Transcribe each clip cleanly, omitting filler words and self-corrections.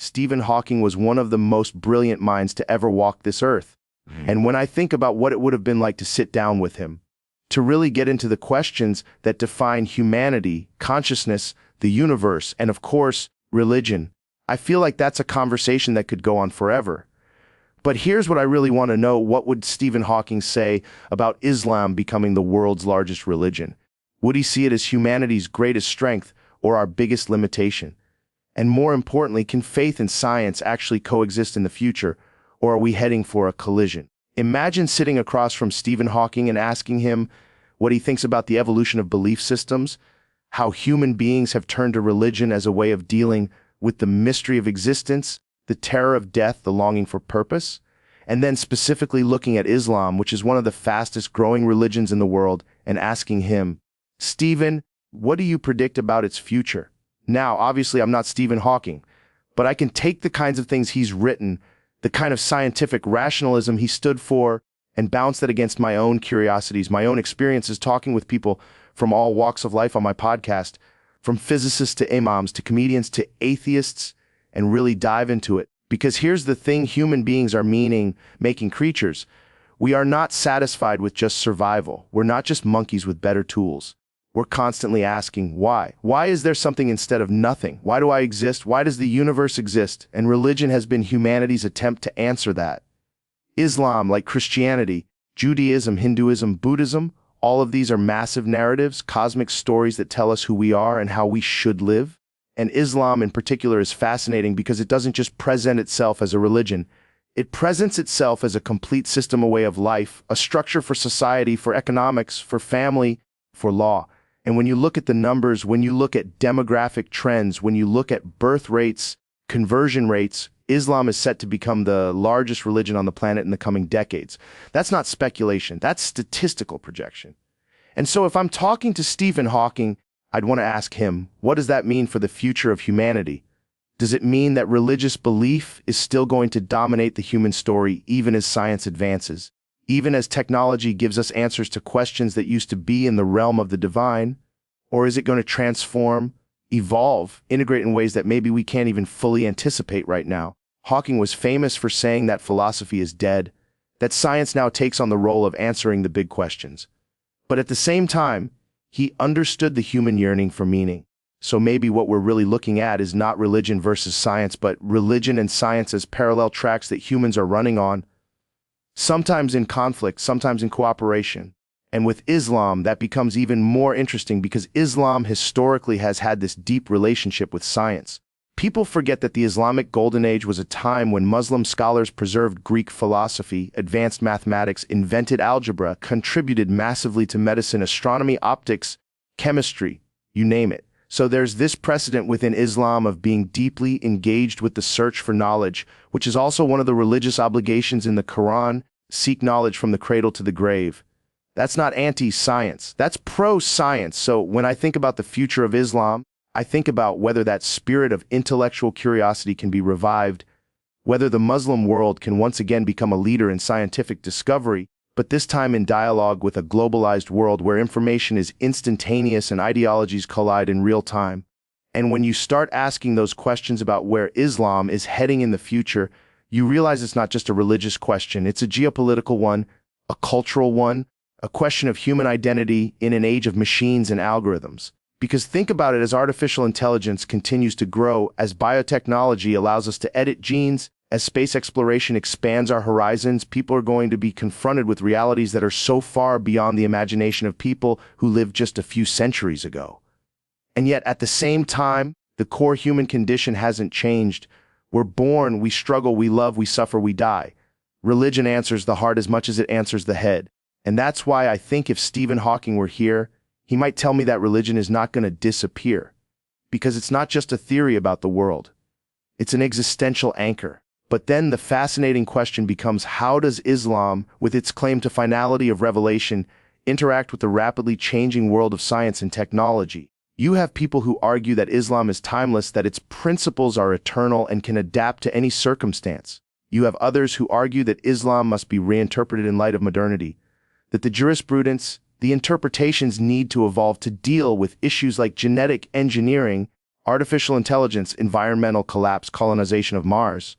Stephen Hawking was one of the most brilliant minds to ever walk this earth. And when I think about what it would have been like to sit down with him, to really get into the questions that define humanity, consciousness, the universe, and of course, religion, I feel like that's a conversation that could go on forever. But here's what I really want to know. What would Stephen Hawking say about Islam becoming the world's largest religion? Would he see it as humanity's greatest strength or our biggest limitation? And more importantly, can faith and science actually coexist in the future, or are we heading for a collision? Imagine sitting across from Stephen Hawking and asking him what he thinks about the evolution of belief systems, how human beings have turned to religion as a way of dealing with the mystery of existence, the terror of death, the longing for purpose, and then specifically looking at Islam, which is one of the fastest growing religions in the world, and asking him, Stephen, what do you predict about its future? Now, obviously, I'm not Stephen Hawking, but I can take the kinds of things he's written, the kind of scientific rationalism he stood for, and bounce that against my own curiosities, my own experiences talking with people from all walks of life on my podcast, from physicists to imams to comedians to atheists, and really dive into it. Because here's the thing, human beings are meaning-making creatures. We are not satisfied with just survival. We're not just monkeys with better tools. We're constantly asking, why? Why is there something instead of nothing? Why do I exist? Why does the universe exist? And religion has been humanity's attempt to answer that. Islam, like Christianity, Judaism, Hinduism, Buddhism, all of these are massive narratives, cosmic stories that tell us who we are and how we should live. And Islam in particular is fascinating because it doesn't just present itself as a religion. It presents itself as a complete system, a way of life, a structure for society, for economics, for family, for law. And when you look at the numbers, when you look at demographic trends, when you look at birth rates, conversion rates, Islam is set to become the largest religion on the planet in the coming decades. That's not speculation, that's statistical projection. And so if I'm talking to Stephen Hawking, I'd want to ask him, what does that mean for the future of humanity? Does it mean that religious belief is still going to dominate the human story even as science advances? Even as technology gives us answers to questions that used to be in the realm of the divine? Or is it going to transform, evolve, integrate in ways that maybe we can't even fully anticipate right now? Hawking was famous for saying that philosophy is dead, that science now takes on the role of answering the big questions. But at the same time, he understood the human yearning for meaning. So maybe what we're really looking at is not religion versus science, but religion and science as parallel tracks that humans are running on, sometimes in conflict, sometimes in cooperation. And with Islam, that becomes even more interesting because Islam historically has had this deep relationship with science. People forget that the Islamic Golden Age was a time when Muslim scholars preserved Greek philosophy, advanced mathematics, invented algebra, contributed massively to medicine, astronomy, optics, chemistry, you name it. So there's this precedent within Islam of being deeply engaged with the search for knowledge, which is also one of the religious obligations in the Quran, seek knowledge from the cradle to the grave. That's not anti-science, that's pro-science. So when I think about the future of Islam, I think about whether that spirit of intellectual curiosity can be revived, whether the Muslim world can once again become a leader in scientific discovery, but this time in dialogue with a globalized world where information is instantaneous and ideologies collide in real time. And when you start asking those questions about where Islam is heading in the future, you realize it's not just a religious question, it's a geopolitical one, a cultural one, a question of human identity in an age of machines and algorithms. Because think about it, as artificial intelligence continues to grow, as biotechnology allows us to edit genes, as space exploration expands our horizons, people are going to be confronted with realities that are so far beyond the imagination of people who lived just a few centuries ago. And yet, at the same time, the core human condition hasn't changed. We're born, we struggle, we love, we suffer, we die. Religion answers the heart as much as it answers the head. And that's why I think if Stephen Hawking were here, he might tell me that religion is not going to disappear. Because it's not just a theory about the world. It's an existential anchor. But then the fascinating question becomes, how does Islam, with its claim to finality of revelation, interact with the rapidly changing world of science and technology? You have people who argue that Islam is timeless, that its principles are eternal and can adapt to any circumstance. You have others who argue that Islam must be reinterpreted in light of modernity, that the jurisprudence, the interpretations need to evolve to deal with issues like genetic engineering, artificial intelligence, environmental collapse, colonization of Mars.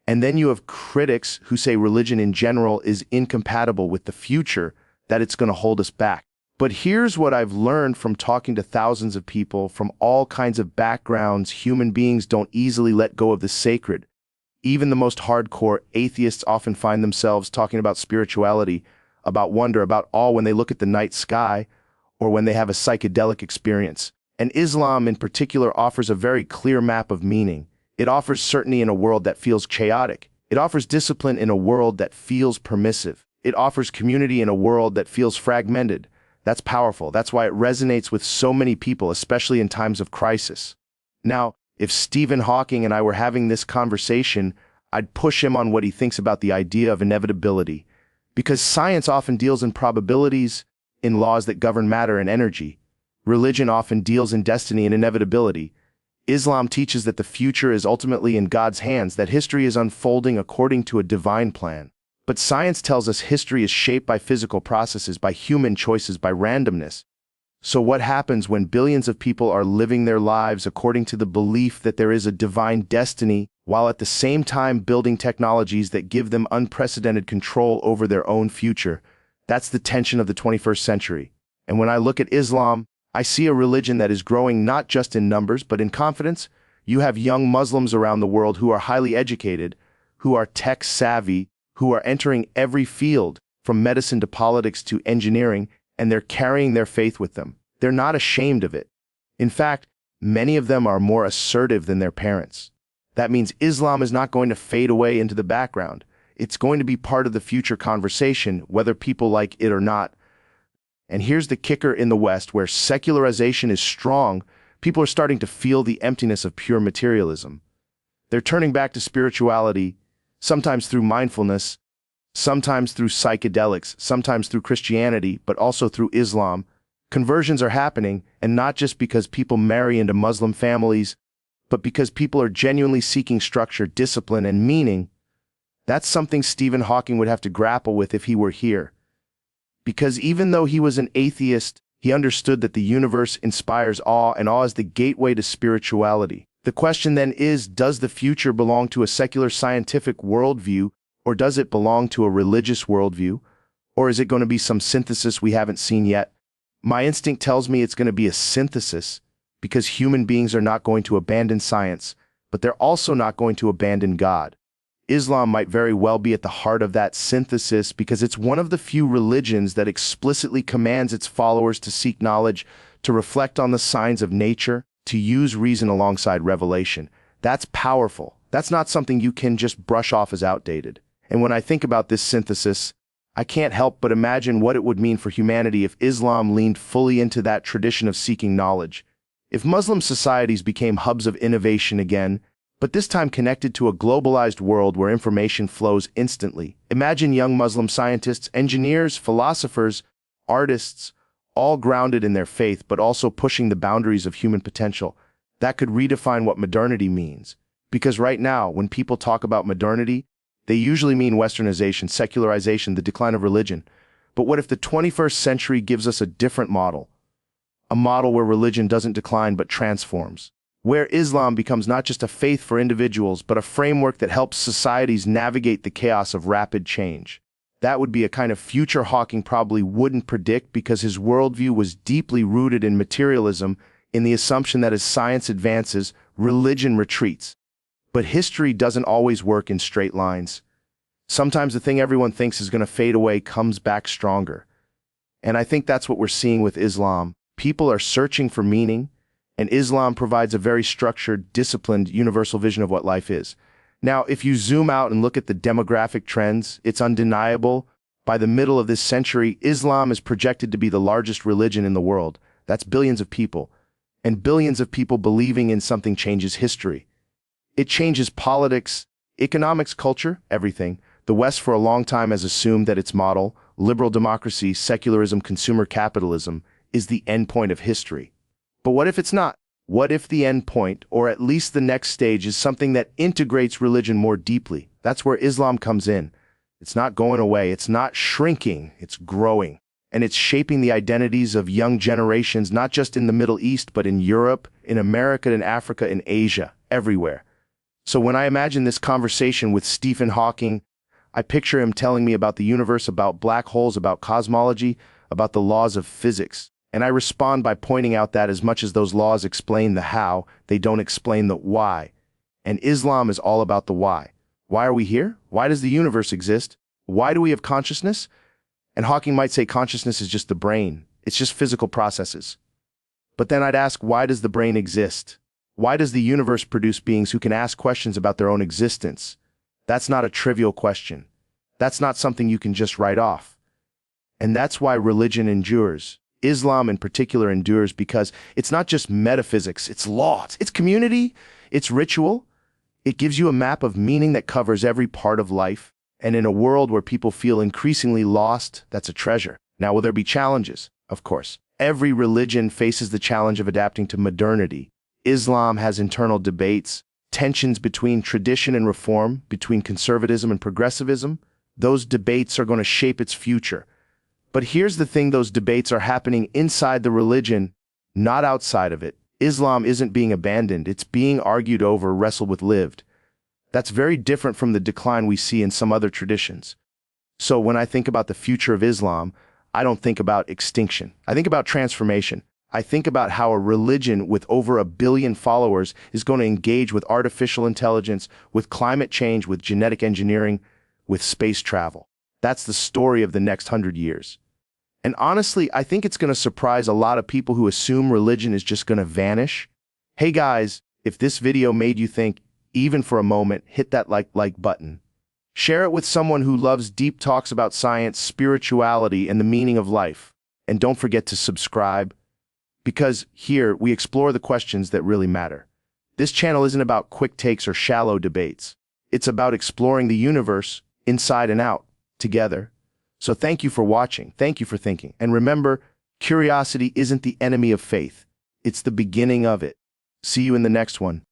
And then you have critics who say religion in general is incompatible with the future, that it's going to hold us back. But here's what I've learned from talking to thousands of people from all kinds of backgrounds. Human beings don't easily let go of the sacred. Even the most hardcore atheists often find themselves talking about spirituality, about wonder, about awe when they look at the night sky or when they have a psychedelic experience. And Islam in particular offers a very clear map of meaning. It offers certainty in a world that feels chaotic. It offers discipline in a world that feels permissive. It offers community in a world that feels fragmented. That's powerful. That's why it resonates with so many people, especially in times of crisis. Now, if Stephen Hawking and I were having this conversation, I'd push him on what he thinks about the idea of inevitability. Because science often deals in probabilities, in laws that govern matter and energy. Religion often deals in destiny and inevitability. Islam teaches that the future is ultimately in God's hands, that history is unfolding according to a divine plan. But science tells us history is shaped by physical processes, by human choices, by randomness. So what happens when billions of people are living their lives according to the belief that there is a divine destiny, while at the same time building technologies that give them unprecedented control over their own future? That's the tension of the 21st century. And when I look at Islam, I see a religion that is growing not just in numbers, but in confidence. You have young Muslims around the world who are highly educated, who are tech-savvy, who are entering every field, from medicine to politics to engineering, and they're carrying their faith with them. They're not ashamed of it. In fact, many of them are more assertive than their parents. That means Islam is not going to fade away into the background. It's going to be part of the future conversation, whether people like it or not. And here's the kicker: in the West, where secularization is strong, people are starting to feel the emptiness of pure materialism. They're turning back to spirituality, sometimes through mindfulness, sometimes through psychedelics, sometimes through Christianity, but also through Islam. Conversions are happening, and not just because people marry into Muslim families, but because people are genuinely seeking structure, discipline, and meaning. That's something Stephen Hawking would have to grapple with if he were here. Because even though he was an atheist, he understood that the universe inspires awe, and awe is the gateway to spirituality. The question then is, does the future belong to a secular scientific worldview, or does it belong to a religious worldview? Or is it going to be some synthesis we haven't seen yet? My instinct tells me it's going to be a synthesis, because human beings are not going to abandon science, but they're also not going to abandon God. Islam might very well be at the heart of that synthesis, because it's one of the few religions that explicitly commands its followers to seek knowledge, to reflect on the signs of nature, to use reason alongside revelation. That's powerful. That's not something you can just brush off as outdated. And when I think about this synthesis, I can't help but imagine what it would mean for humanity if Islam leaned fully into that tradition of seeking knowledge. If Muslim societies became hubs of innovation again, but this time connected to a globalized world where information flows instantly. Imagine young Muslim scientists, engineers, philosophers, artists, all grounded in their faith, but also pushing the boundaries of human potential. That could redefine what modernity means. Because right now, when people talk about modernity, they usually mean westernization, secularization, the decline of religion. But what if the 21st century gives us a different model? A model where religion doesn't decline but transforms. Where Islam becomes not just a faith for individuals, but a framework that helps societies navigate the chaos of rapid change. That would be a kind of future Hawking probably wouldn't predict, because his worldview was deeply rooted in materialism, in the assumption that as science advances, religion retreats. But history doesn't always work in straight lines. Sometimes the thing everyone thinks is going to fade away comes back stronger. And I think that's what we're seeing with Islam. People are searching for meaning, and Islam provides a very structured, disciplined, universal vision of what life is. Now, if you zoom out and look at the demographic trends, it's undeniable. By the middle of this century, Islam is projected to be the largest religion in the world. That's billions of people. And billions of people believing in something changes history. It changes politics, economics, culture, everything. The West for a long time has assumed that its model, liberal democracy, secularism, consumer capitalism, is the endpoint of history. But what if it's not? What if the end point, or at least the next stage, is something that integrates religion more deeply? That's where Islam comes in. It's not going away, it's not shrinking, it's growing. and it's shaping the identities of young generations, not just in the Middle East, but in Europe, in America, in Africa, in Asia, everywhere. So when I imagine this conversation with Stephen Hawking, I picture him telling me about the universe, about black holes, about cosmology, about the laws of physics. And I respond by pointing out that as much as those laws explain the how, they don't explain the why. And Islam is all about the why. Why are we here? Why does the universe exist? Why do we have consciousness? And Hawking might say consciousness is just the brain. It's just physical processes. But then I'd ask, why does the brain exist? Why does the universe produce beings who can ask questions about their own existence? That's not a trivial question. That's not something you can just write off. And that's why religion endures. Islam in particular endures because it's not just metaphysics, it's law, it's community, it's ritual. It gives you a map of meaning that covers every part of life. And in a world where people feel increasingly lost, that's a treasure. Now, will there be challenges? Of course. Every religion faces the challenge of adapting to modernity. Islam has internal debates, tensions between tradition and reform, between conservatism and progressivism. Those debates are going to shape its future. But here's the thing, those debates are happening inside the religion, not outside of it. Islam isn't being abandoned, it's being argued over, wrestled with, lived. That's very different from the decline we see in some other traditions. So when I think about the future of Islam, I don't think about extinction. I think about transformation. I think about how a religion with over 1 billion followers is going to engage with artificial intelligence, with climate change, with genetic engineering, with space travel. That's the story of the next 100 years. And honestly, I think it's going to surprise a lot of people who assume religion is just going to vanish. Hey guys, if this video made you think, even for a moment, hit that like button. Share it with someone who loves deep talks about science, spirituality, and the meaning of life. And don't forget to subscribe, because here we explore the questions that really matter. This channel isn't about quick takes or shallow debates. It's about exploring the universe inside and out, together. So thank you for watching, thank you for thinking, and remember, curiosity isn't the enemy of faith, it's the beginning of it. See you in the next one.